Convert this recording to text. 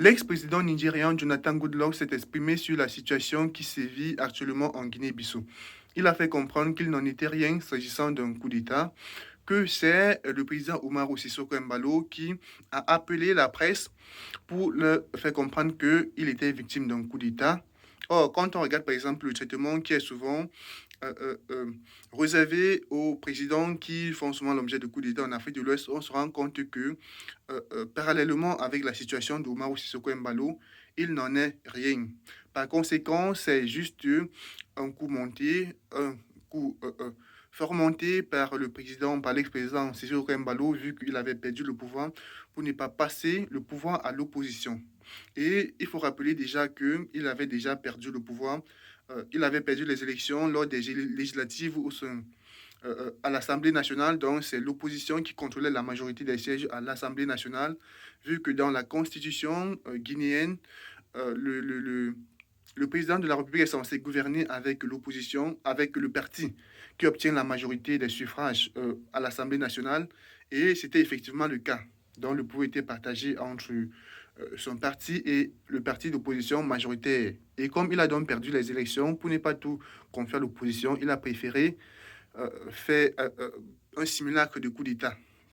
L'ex-président nigérian Jonathan Goodluck s'est exprimé sur la situation qui sévit actuellement en Guinée-Bissau. Il a fait comprendre qu'il n'en était rien s'agissant d'un coup d'État, que c'est le président Umaru Sissoko Embalo qui a appelé la presse pour leur faire comprendre qu'il était victime d'un coup d'État. Or, quand on regarde par exemple le traitement qui est souvent euh, euh, euh, réservé aux présidents qui font souvent l'objet de coups d'État en Afrique de l'Ouest, on se rend compte que parallèlement avec la situation d'Oumar Sissoko Embalo, il n'en est rien. Par conséquent, c'est juste un coup monté, un coup fort monté par le président, par l'ex-président Sissoko Embalo, vu qu'il avait perdu le pouvoir, pour ne pas passer le pouvoir à l'opposition. Et il faut rappeler déjà qu'il avait déjà perdu le pouvoir. Il avait perdu les élections lors des législatives à l'Assemblée nationale. Donc, c'est l'opposition qui contrôlait la majorité des sièges à l'Assemblée nationale, vu que dans la constitution guinéenne, le président de la République est censé gouverner avec l'opposition, avec le parti qui obtient la majorité des suffrages à l'Assemblée nationale. Et c'était effectivement le cas. Donc, le pouvoir était partagé entre son parti et le parti d'opposition majoritaire. Et comme il a donc perdu les élections, pour ne pas tout confier à l'opposition, il a préféré fait un simulacre de coup d'État.